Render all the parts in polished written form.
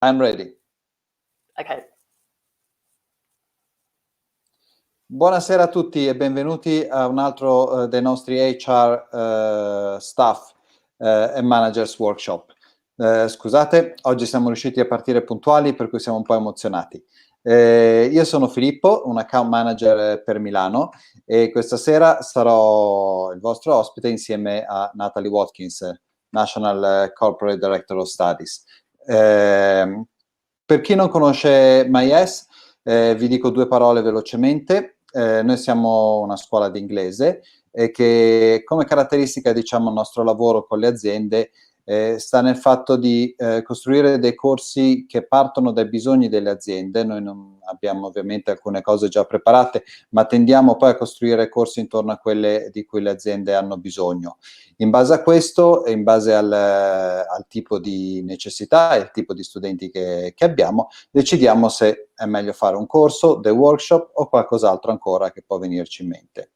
I'm ready. Ok. Buonasera a tutti e benvenuti a un altro dei nostri HR Staff e Managers Workshop. Scusate, oggi siamo riusciti a partire puntuali, per cui siamo un po' emozionati. Io sono Filippo, un account manager per Milano, e questa sera sarò il vostro ospite insieme a Natalie Watkins, National Corporate Director of Studies. Per chi non conosce MyS, vi dico due parole velocemente. Noi siamo una scuola di inglese e che come caratteristica, diciamo, il nostro lavoro con le aziende sta nel fatto di costruire dei corsi che partono dai bisogni delle aziende. Noi non abbiamo ovviamente alcune cose già preparate, ma tendiamo poi a costruire corsi intorno a quelle di cui le aziende hanno bisogno. In base a questo e in base al tipo di necessità e al tipo di studenti che abbiamo, decidiamo se è meglio fare un corso, dei workshop o qualcos'altro ancora che può venirci in mente.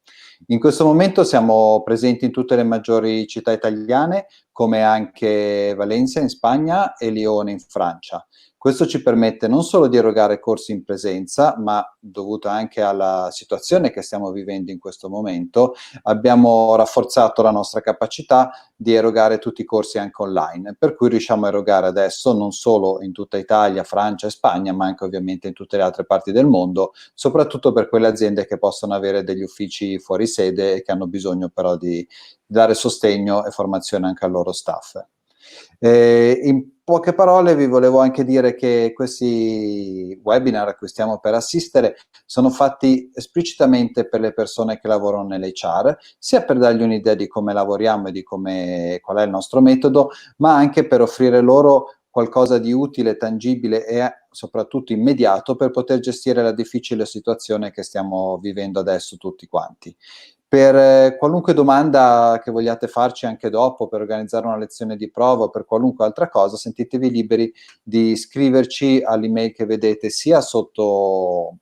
In questo momento siamo presenti in tutte le maggiori città italiane, come anche Valencia in Spagna e Lione in Francia. Questo ci permette non solo di erogare corsi in presenza, ma dovuto anche alla situazione che stiamo vivendo in questo momento, abbiamo rafforzato la nostra capacità di erogare tutti i corsi anche online, per cui riusciamo a erogare adesso non solo in tutta Italia, Francia e Spagna, ma anche ovviamente in tutte le altre parti del mondo, soprattutto per quelle aziende che possono avere degli uffici fuori sede e che hanno bisogno però di dare sostegno e formazione anche al loro staff. In poche parole vi volevo anche dire che questi webinar a cui stiamo per assistere sono fatti esplicitamente per le persone che lavorano nell'HR, sia per dargli un'idea di come lavoriamo e di qual è il nostro metodo, ma anche per offrire loro qualcosa di utile, tangibile e soprattutto immediato per poter gestire la difficile situazione che stiamo vivendo adesso tutti quanti. Per qualunque domanda che vogliate farci anche dopo, per organizzare una lezione di prova o per qualunque altra cosa, sentitevi liberi di scriverci all'email che vedete sia sotto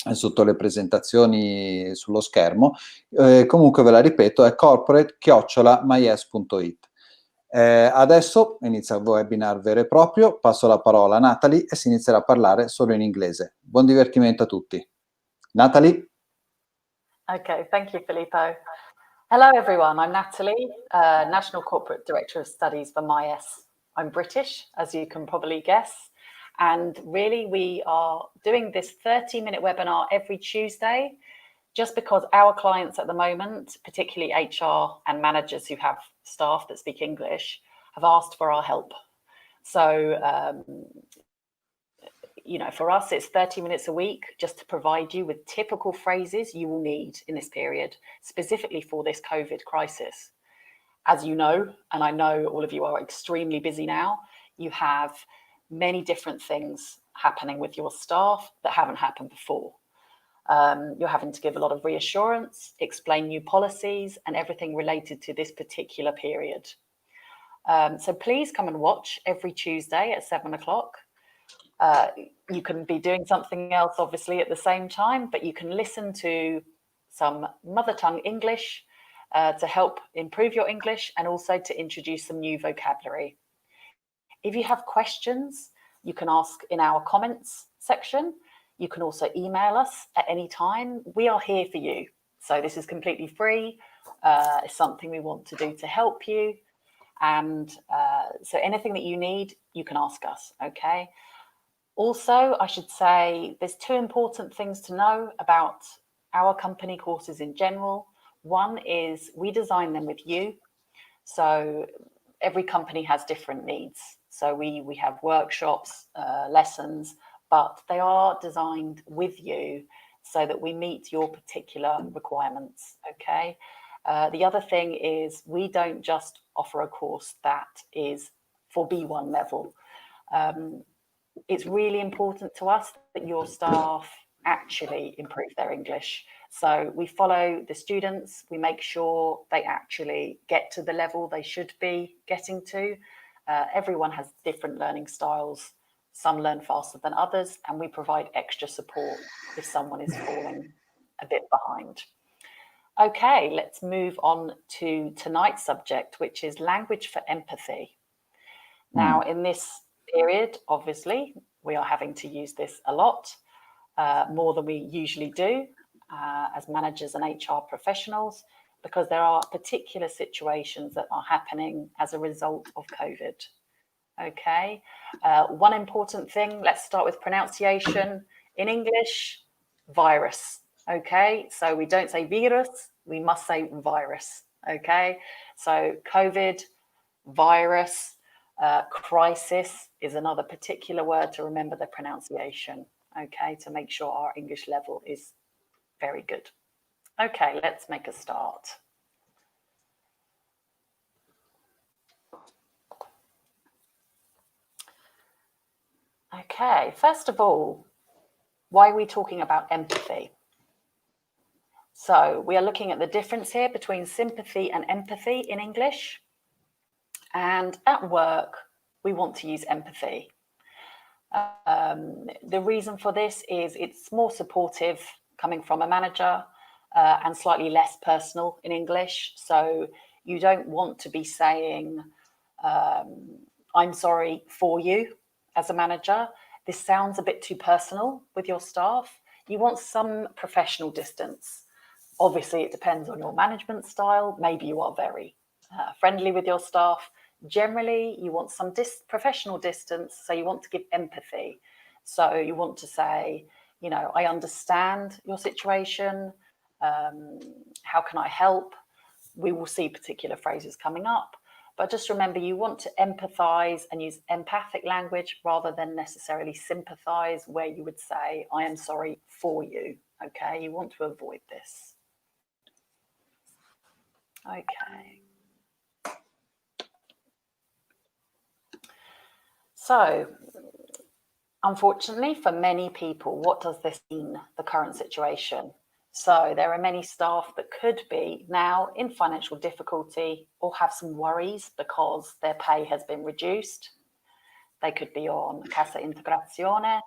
le presentazioni sullo schermo, comunque ve la ripeto, è corporate@myes.it. Adesso inizia il webinar vero e proprio, passo la parola a Natalie e si inizierà a parlare solo in inglese. Buon divertimento a tutti. Natalie? Okay, thank you, Filippo. Hello, everyone. I'm Natalie, National Corporate Director of Studies for MyS. I'm British, as you can probably guess. And really, we are doing this 30-minute webinar every Tuesday, just because our clients at the moment, particularly HR and managers who have staff that speak English, have asked for our help. So, you know, for us, it's 30 minutes a week just to provide you with typical phrases you will need in this period, specifically for this COVID crisis. As you know, and I know all of you are extremely busy now, you have many different things happening with your staff that haven't happened before. You're having to give a lot of reassurance, explain new policies and everything related to this particular period. So please come and watch every Tuesday at 7 o'clock. You can be doing something else, obviously, at the same time, but you can listen to some mother tongue English to help improve your English and also to introduce some new vocabulary. If you have questions, you can ask in our comments section. You can also email us at any time. We are here for you. So this is completely free. It's something we want to do to help you. And so anything that you need, you can ask us, okay? Also, I should say there's two important things to know about our company courses in general. One is we design them with you. So every company has different needs. So we have workshops, lessons, but they are designed with you so that we meet your particular requirements, okay? The other thing is we don't just offer a course that is for B1 level. It's really important to us that your staff actually improve their English. So we follow the students, we make sure they actually get to the level they should be getting to. Everyone has different learning styles. Some learn faster than others, and we provide extra support if someone is falling a bit behind. Okay, let's move on to tonight's subject, which is language for empathy. Now, in this period, obviously, we are having to use this a lot, more than we usually do as managers and HR professionals, because there are particular situations that are happening as a result of COVID. Okay, one important thing, let's start with pronunciation. In English, virus. Okay, so we don't say virus, we must say virus. Okay, so COVID, virus, crisis is another particular word to remember the pronunciation. Okay, to make sure our English level is very good. Okay, let's make a start. Okay, first of all, why are we talking about empathy? So we are looking at the difference here between sympathy and empathy in English. And at work, we want to use empathy. The reason for this is it's more supportive coming from a manager and slightly less personal in English. So you don't want to be saying, I'm sorry for you as a manager. This sounds a bit too personal with your staff. You want some professional distance. Obviously, it depends on your management style. Maybe you are very friendly with your staff. Generally, you want some professional distance, so you want to give empathy. So you want to say, you know, I understand your situation. How can I help? We will see particular phrases coming up. But just remember, you want to empathize and use empathic language rather than necessarily sympathize, where you would say, I am sorry for you. Okay, you want to avoid this. Okay. So, unfortunately, for many people, what does this mean, the current situation? So there are many staff that could be now in financial difficulty or have some worries because their pay has been reduced. They could be on Cassa Integrazione.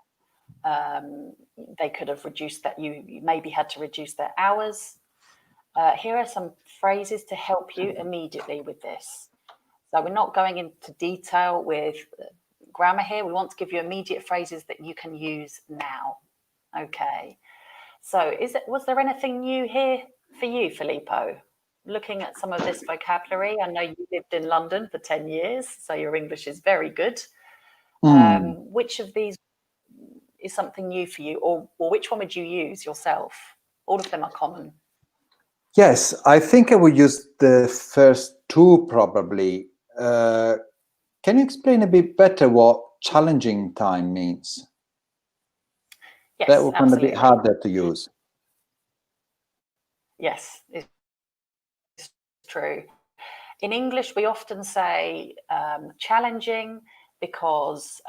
They could have reduced that. You maybe had to reduce their hours. Here are some phrases to help you immediately with this. So we're not going into detail with grammar here. We want to give you immediate phrases that you can use now. Okay. So was there anything new here for you, Filippo? Looking at some of this vocabulary, I know you lived in London for 10 years, so your English is very good. Which of these is something new for you, or which one would you use yourself? All of them are common. Yes, I think I would use the first two probably. Can you explain a bit better what challenging time means? Yes, that would be a bit absolutely. harder to use. Yes, it's true. In English, we often say challenging because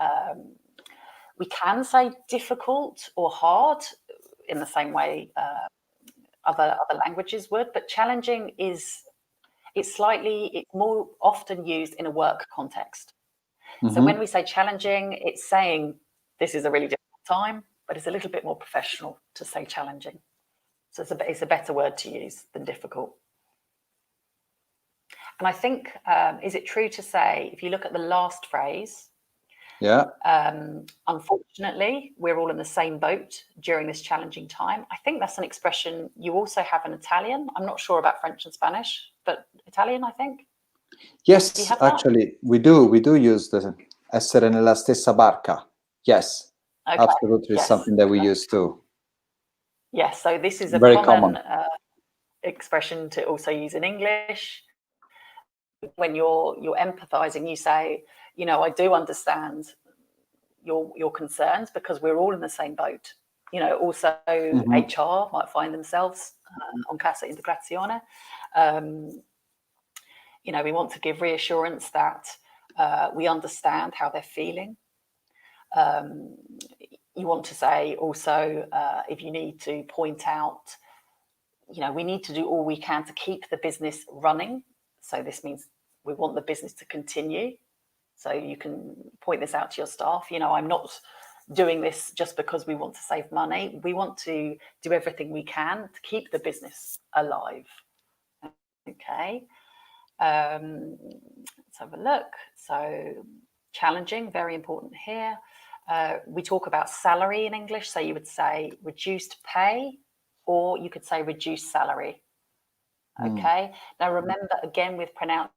we can say difficult or hard in the same way other languages would, but challenging it's more often used in a work context. So when we say challenging, it's saying this is a really difficult time, but it's a little bit more professional to say challenging. So it's a better word to use than difficult. And I think, is it true to say, if you look at the last phrase, yeah, unfortunately, we're all in the same boat during this challenging time. I think that's an expression you also have in Italian. I'm not sure about French and Spanish, but Italian, I think. Yes, actually, we do use the essere nella stessa barca. Yes, okay. Absolutely, yes. Something that we use too. Yes, so this is a very common expression to also use in English. When you're empathizing, you say, you know, I do understand your concerns because we're all in the same boat. You know, also HR might find themselves on Cassa Integrazione. You know, we want to give reassurance that we understand how they're feeling. You want to say also, if you need to point out, you know, we need to do all we can to keep the business running. So this means we want the business to continue. So you can point this out to your staff. You know, I'm not doing this just because we want to save money. We want to do everything we can to keep the business alive. Okay. Let's have a look. So challenging, very important here. We talk about salary in English, so you would say reduced pay, or you could say reduced salary. Okay. Now remember, again, with pronunciation,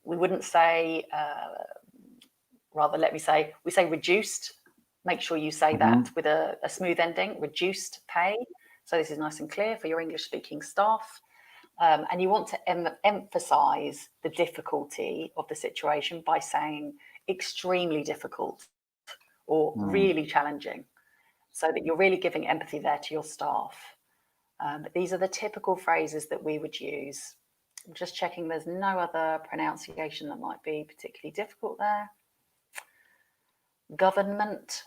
we wouldn't say, rather, let me say, we say reduced. Make sure you say that with a smooth ending, reduced pay. So this is nice and clear for your English-speaking staff. And you want to emphasize the difficulty of the situation by saying extremely difficult or really challenging, so that you're really giving empathy there to your staff. But these are the typical phrases that we would use. I'm just checking there's no other pronunciation that might be particularly difficult there. Government.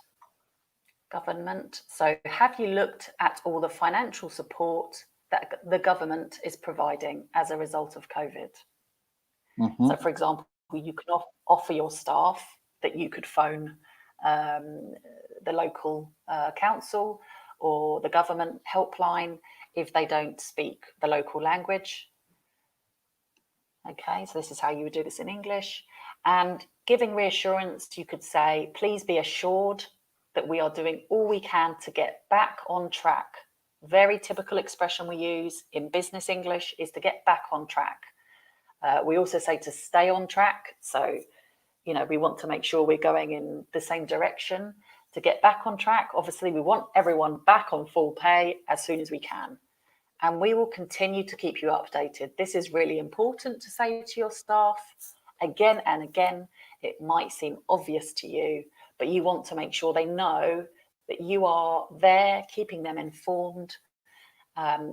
So have you looked at all the financial support that the government is providing as a result of COVID? So, for example, you can offer your staff that you could phone the local council or the government helpline if they don't speak the local language. Okay, so this is how you would do this in English. And giving reassurance, you could say, please be assured that we are doing all we can to get back on track. Very typical expression we use in business English is to get back on track. We also say to stay on track. So, you know, we want to make sure we're going in the same direction. To get back on track, obviously, we want everyone back on full pay as soon as we can. And we will continue to keep you updated. This is really important to say to your staff again and again. It might seem obvious to you, but you want to make sure they know that you are there, keeping them informed.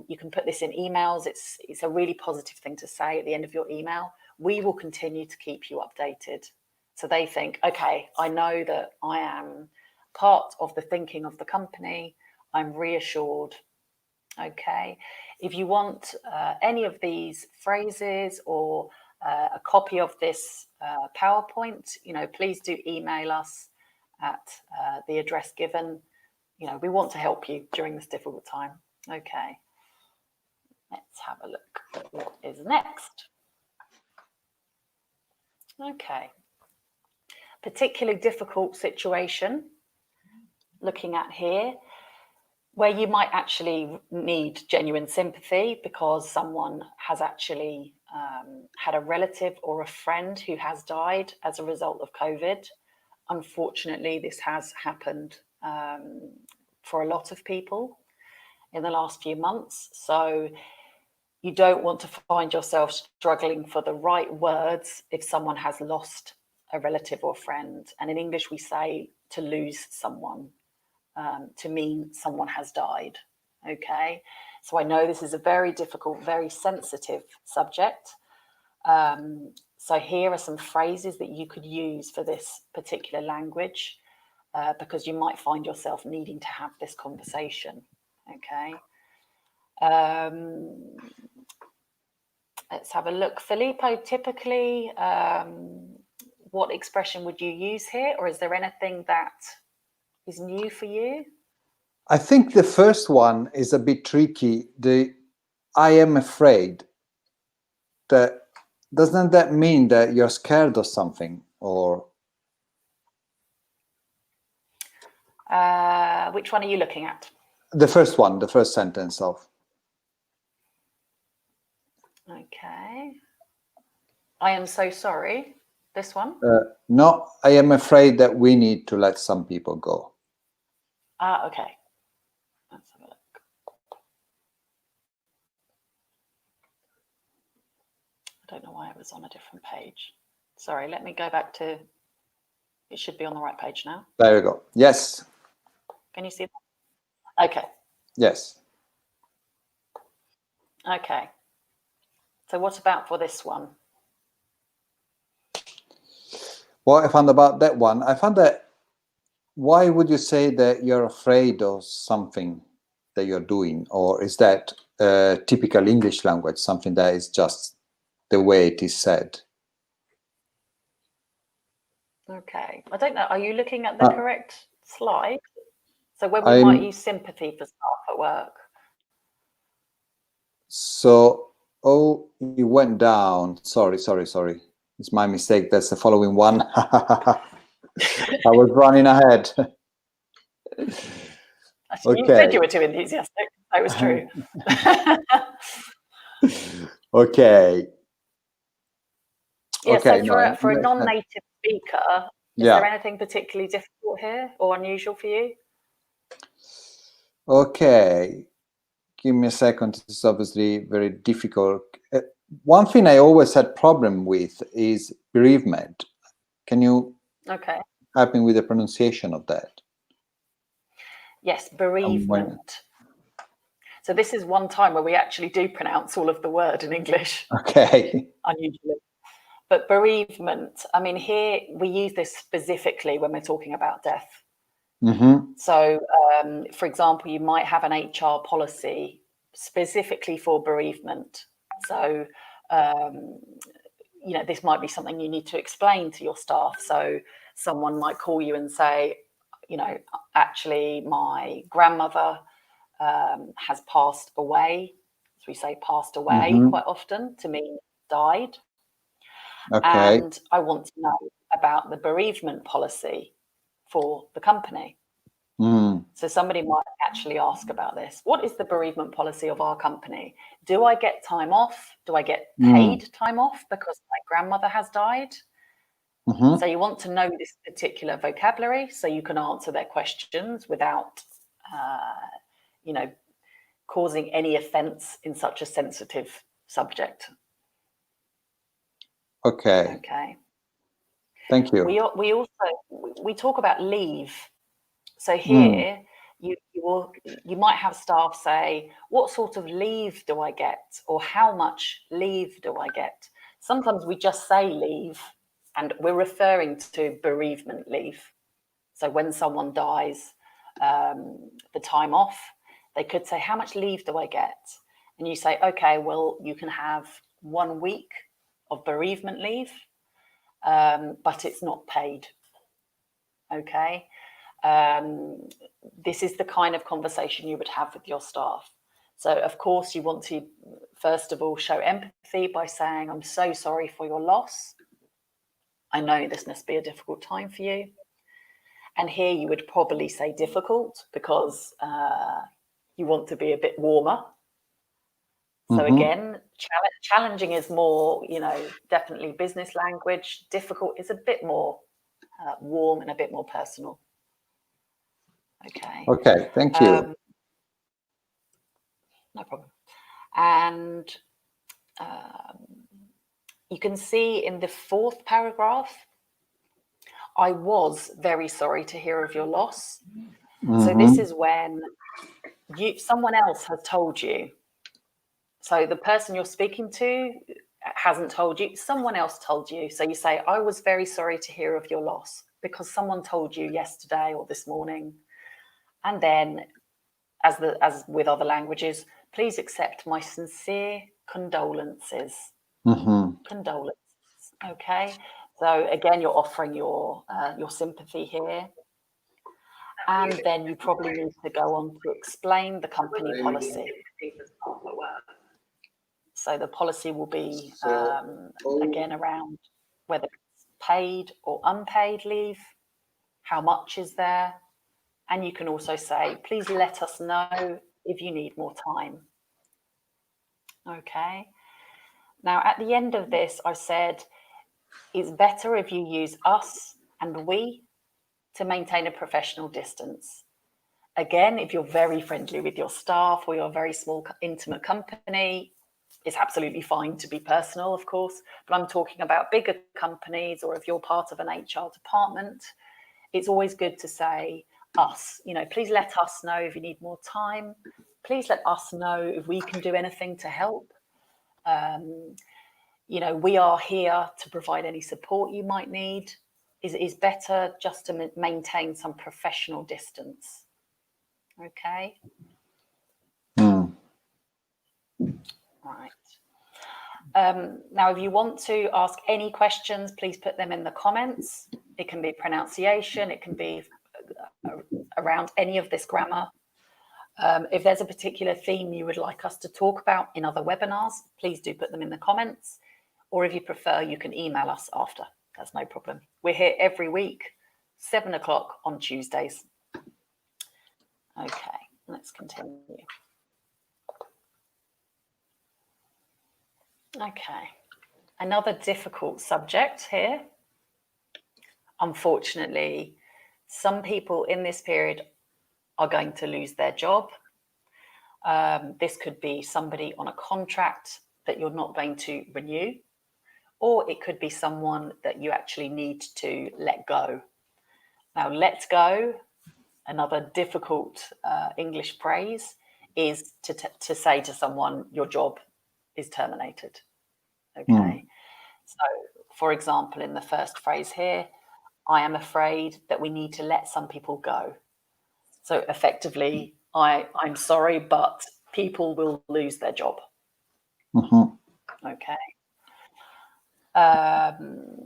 You can put this in emails. It's a really positive thing to say at the end of your email. We will continue to keep you updated. So they think, okay, I know that I am part of the thinking of the company. I'm reassured. Okay. If you want any of these phrases or a copy of this PowerPoint, you know, please do email us at the address given. You know, we want to help you during this difficult time. Okay, let's have a look at what is next. Okay, particularly difficult situation, looking at here, where you might actually need genuine sympathy because someone has actually had a relative or a friend who has died as a result of COVID. Unfortunately, this has happened for a lot of people in the last few months. So you don't want to find yourself struggling for the right words if someone has lost a relative or friend. And in English, we say to lose someone, to mean someone has died. Okay, so I know this is a very difficult, very sensitive subject. So here are some phrases that you could use for this particular language, because you might find yourself needing to have this conversation. Okay. Let's have a look. Filippo, typically, what expression would you use here? Or is there anything that is new for you? I think the first one is a bit tricky. I am afraid. Doesn't that mean that you're scared of something? Or which one are you looking at? the first one, the first sentence of. Okay. I am so sorry. This one? No, I am afraid that we need to let some people go. Okay. Let's have a look. I don't know why it was on a different page. Sorry, let me go back to, it should be on the right page now. There we go. Yes. Can you see that? Okay. Yes. Okay. So what about for this one? What I found about that one, I found that, why would you say that you're afraid of something that you're doing? Or is that typical English language, something that is just the way it is said? Okay. I don't know. Are you looking at the correct slide? So when we might use sympathy for staff at work. So, oh, you went down. Sorry. It's my mistake. That's the following one. I was running ahead. You said you were too enthusiastic. That was true. Okay. Yeah, Okay, so for a non-native speaker, is there anything particularly difficult here or unusual for you? Okay. Give me a second. This is obviously very difficult. One thing I always had problem with is bereavement. Can you help me with the pronunciation of that? Yes, bereavement. So this is one time where we actually do pronounce all of the word in English. Okay. Unusually. But bereavement, I mean, here we use this specifically when we're talking about death. Mm-hmm. So, for example, you might have an HR policy specifically for bereavement. So, you know, this might be something you need to explain to your staff. So someone might call you and say, you know, actually, my grandmother has passed away. As we say, passed away quite often to mean died. Okay. And I want to know about the bereavement policy for the company. So somebody might actually ask about this. What is the bereavement policy of our company? Do I get time off? Do I get paid time off because my grandmother has died? So you want to know this particular vocabulary so you can answer their questions without, you know, causing any offense in such a sensitive subject. Okay. Thank you. We talk about leave. So here you might have staff say, what sort of leave do I get? Or how much leave do I get? Sometimes we just say leave and we're referring to bereavement leave. So when someone dies, the time off, they could say, how much leave do I get? And you say, okay, well, you can have 1 week of bereavement leave, but it's not paid. Okay. This is the kind of conversation you would have with your staff. So, of course, you want to, first of all, show empathy by saying, I'm so sorry for your loss. I know this must be a difficult time for you. And here you would probably say difficult because you want to be a bit warmer. So again, challenging is more, you know, definitely business language. Difficult is a bit more warm and a bit more personal. Okay. Okay, thank you. No problem. And you can see in the 4th paragraph, I was very sorry to hear of your loss. So this is when someone else has told you. So the person you're speaking to hasn't told you, someone else told you. So you say, I was very sorry to hear of your loss because someone told you yesterday or this morning. And then, as with other languages, please accept my sincere condolences. Condolences. Okay. So again, you're offering your sympathy here. And then you probably need to go on to explain the company policy. So the policy will be, again, around whether it's paid or unpaid leave, how much is there, and you can also say, please let us know if you need more time. Okay. Now, at the end of this, I said, it's better if you use us and we to maintain a professional distance. Again, if you're very friendly with your staff or you're a very small, intimate company, it's absolutely fine to be personal, of course, but I'm talking about bigger companies, or if you're part of an HR department, it's always good to say us, you know, please let us know if you need more time. Please let us know if we can do anything to help. You know, we are here to provide any support you might need. Is better just to maintain some professional distance. Okay. Right. Now, if you want to ask any questions, please put them in the comments. It can be pronunciation. It can be around any of this grammar. If there's a particular theme you would like us to talk about in other webinars, please do put them in the comments. Or if you prefer, you can email us after. That's no problem. We're here every week, 7 o'clock on Tuesdays. Okay, let's continue. Okay, another difficult subject here. Unfortunately, some people in this period are going to lose their job. This could be somebody on a contract that you're not going to renew, or it could be someone that you actually need to let go. Now, let go, another difficult English phrase, is to say to someone, your job is terminated. Okay. So, for example, in the first phrase here, I am afraid that we need to let some people go. So effectively, I'm sorry, but people will lose their job. Okay.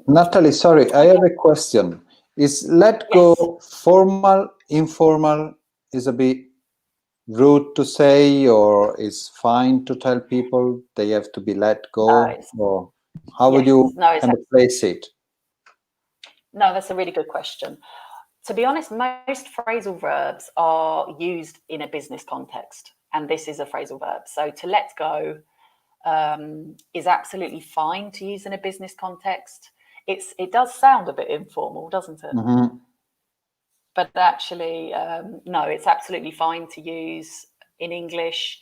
Natalie, sorry, I have a question. Is let go formal, informal, is a bit rude to say, or is fine to tell people they have to be let go? Or how would you kind of place it? No, that's a really good question. To be honest, most phrasal verbs are used in a business context, and this is a phrasal verb. So to let go is absolutely fine to use in a business context. It does sound a bit informal, doesn't it? But actually, no, it's absolutely fine to use in English.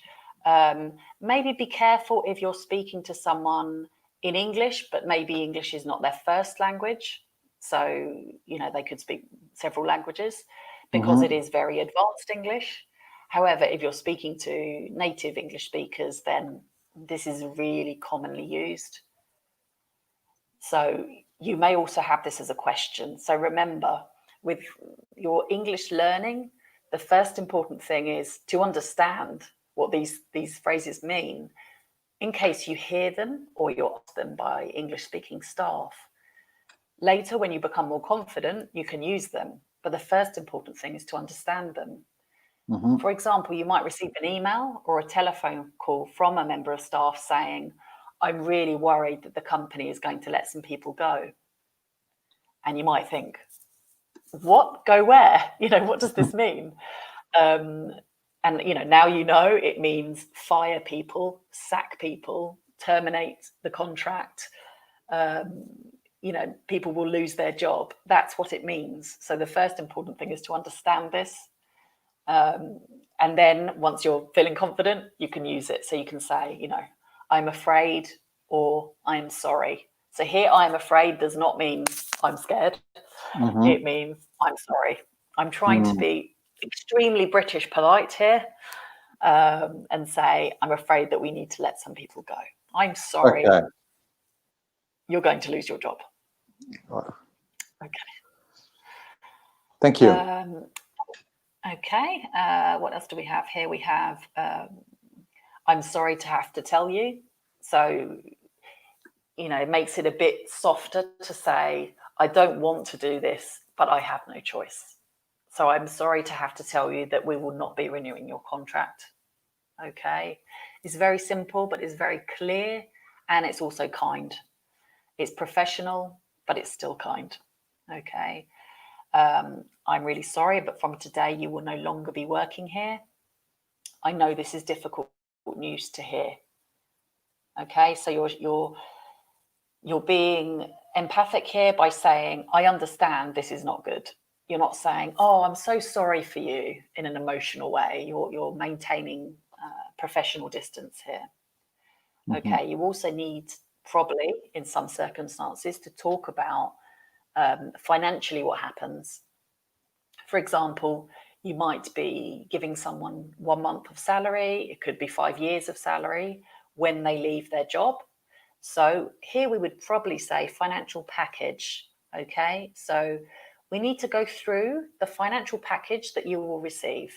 Maybe be careful if you're speaking to someone in English, but maybe English is not their first language. So, they could speak several languages because it is very advanced English. However, if you're speaking to native English speakers, then this is really commonly used. So you may also have this as a question. So remember, with your English learning, the first important thing is to understand what these phrases mean in case you hear them or you're asked them by English-speaking staff. Later, when you become more confident, you can use them. But the first important thing is to understand them. For example, you might receive an email or a telephone call from a member of staff saying, I'm really worried that the company is going to let some people go. And you might think, what? Go where? What does this mean? And, now it means fire people, sack people, terminate the contract. People will lose their job. That's what it means. So the first important thing is to understand this. And then once you're feeling confident, you can use it. So you can say, I'm afraid or I'm sorry. So here, I'm afraid does not mean I'm scared. It means I'm sorry. I'm trying to be extremely British polite here and say, I'm afraid that we need to let some people go. I'm sorry. Okay. You're going to lose your job. Okay. Thank you. Okay. What else do we have here? We have, I'm sorry to have to tell you. So, it makes it a bit softer to say, I don't want to do this, but I have no choice. So I'm sorry to have to tell you that we will not be renewing your contract. Okay. It's very simple, but it's very clear. And it's also kind. It's professional, but it's still kind. Okay. I'm really sorry, but from today, you will no longer be working here. I know this is difficult news to hear. Okay. So you're being empathic here by saying, I understand this is not good. You're not saying, oh, I'm so sorry for you in an emotional way. You're maintaining professional distance here. Okay. You also need probably in some circumstances to talk about financially what happens. For example, you might be giving someone 1 month of salary. It could be 5 years of salary when they leave their job. So here we would probably say financial package. Okay, so we need to go through the financial package that you will receive.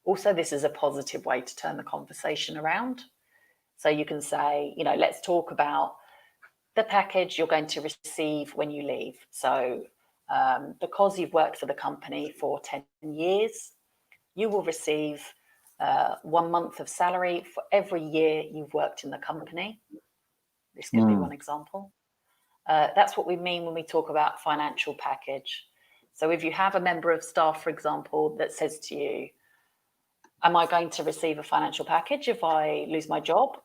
Also, this is a positive way to turn the conversation around. So you can say, let's talk about the package you're going to receive when you leave. So because you've worked for the company for 10 years, you will receive 1 month of salary for every year you've worked in the company. This could be one example. That's what we mean when we talk about financial package. So if you have a member of staff, for example, that says to you, am I going to receive a financial package if I lose my job?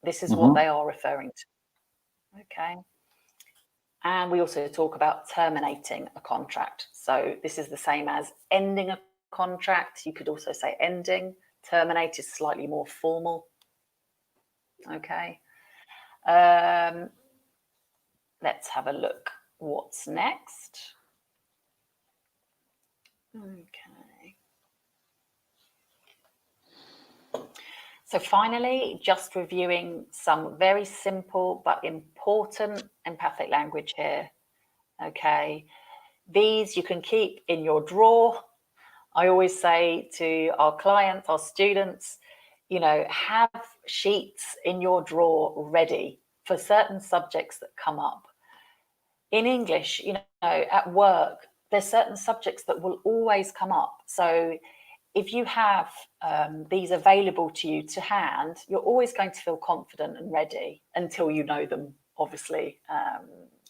This is what they are referring to. Okay. And we also talk about terminating a contract. So this is the same as ending a contract. You could also say ending. Terminate is slightly more formal. Okay. Let's have a look. What's next? Okay. So finally, just reviewing some very simple but important empathic language here. Okay. These you can keep in your drawer. I always say to our clients, our students, you know, have sheets in your drawer ready for certain subjects that come up. In English, you know, at work, there's certain subjects that will always come up. So if you have these available to you to hand, you're always going to feel confident and ready until you know them, obviously,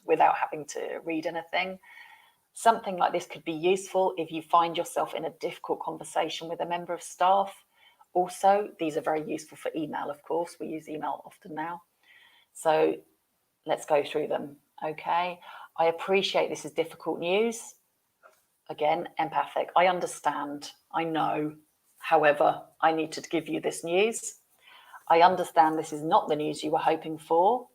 without having to read anything. Something like this could be useful if you find yourself in a difficult conversation with a member of staff. Also, these are very useful for email, of course. We use email often now. So let's go through them, okay? I appreciate this is difficult news. Again, empathic. I understand. I know. However, I need to give you this news. I understand this is not the news you were hoping for.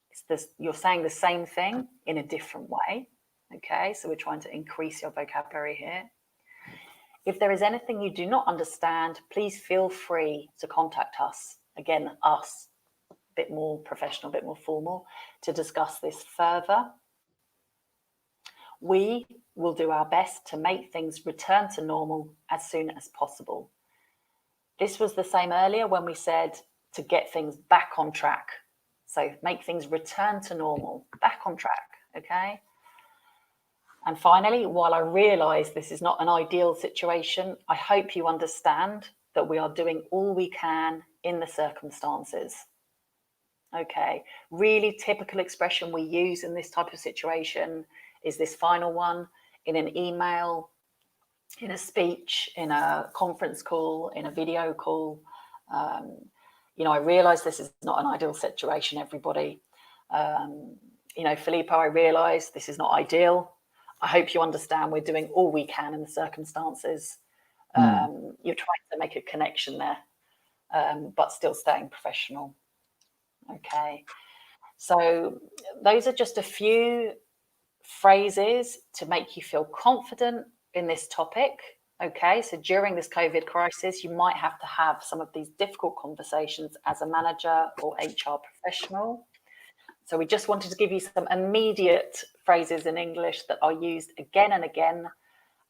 It's this, you're saying the same thing in a different way. Okay, so we're trying to increase your vocabulary here. If there is anything you do not understand, please feel free to contact us. Again, us, a bit more professional, a bit more formal, to discuss this further. We will do our best to make things return to normal as soon as possible. This was the same earlier when we said to get things back on track. So make things return to normal, back on track, okay? And finally, while I realise this is not an ideal situation, I hope you understand that we are doing all we can in the circumstances. Okay, really typical expression we use in this type of situation is this final one in an email, in a speech, in a conference call, in a video call. You know, I realise this is not an ideal situation, everybody. You know, Filippo, I realise this is not ideal. I hope you understand we're doing all we can in the circumstances. You're trying to make a connection there, but still staying professional. Okay, so those are just a few phrases to make you feel confident in this topic. Okay, so during this COVID crisis, you might have to have some of these difficult conversations as a manager or HR professional. So we just wanted to give you some immediate phrases in English that are used again and again.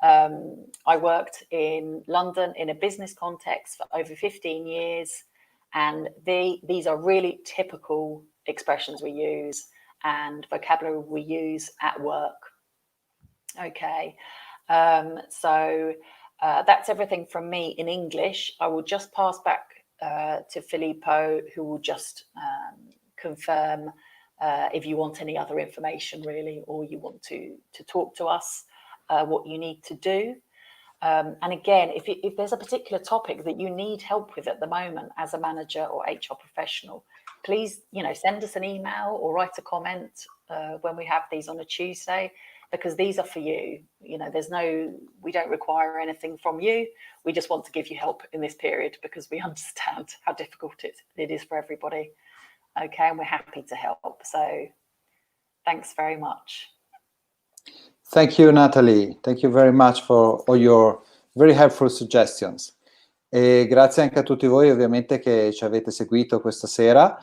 I worked in London in a business context for over 15 years, and these are really typical expressions we use and vocabulary we use at work. Okay, so that's everything from me in English. I will just pass back to Filippo, who will just confirm if you want any other information, really, or you want to talk to us, what you need to do. And again, if there's a particular topic that you need help with at the moment as a manager or HR professional, please, you know, send us an email or write a comment when we have these on a Tuesday, because these are for you. You know, we don't require anything from you. We just want to give you help in this period because we understand how difficult it is for everybody. Okay, and we're happy to help. So thanks very much. Thank you, Natalie. Thank you very much for all your very helpful suggestions. E grazie anche a tutti voi ovviamente che ci avete seguito questa sera.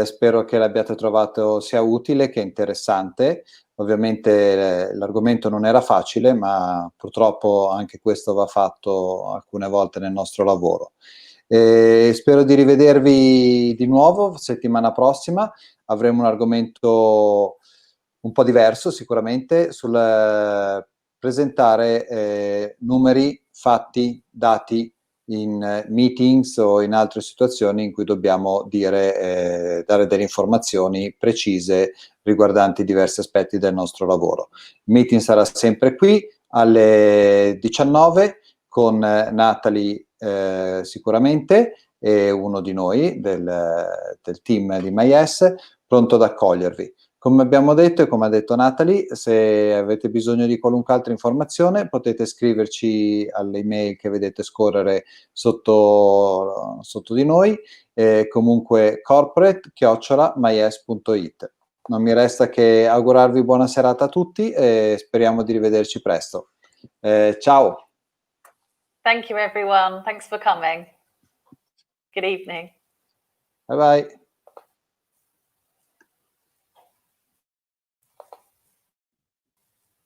Spero che l'abbiate trovato sia utile che interessante. Ovviamente l'argomento non era facile, ma purtroppo anche questo va fatto alcune volte nel nostro lavoro. Spero di rivedervi di nuovo settimana prossima. Avremo un argomento un po' diverso sicuramente sul presentare numeri, fatti, dati in meetings o in altre situazioni in cui dobbiamo dare delle informazioni precise riguardanti diversi aspetti del nostro lavoro. Il meeting sarà sempre qui alle 19 con Natalie sicuramente, e uno di noi del team di MyS, pronto ad accogliervi. Come abbiamo detto e come ha detto Natalie, se avete bisogno di qualunque altra informazione potete scriverci alle email che vedete scorrere sotto di noi, comunque corporate@myes.it. Non mi resta che augurarvi buona serata a tutti e speriamo di rivederci presto. Ciao! Thank you everyone, thanks for coming. Good evening. Bye bye!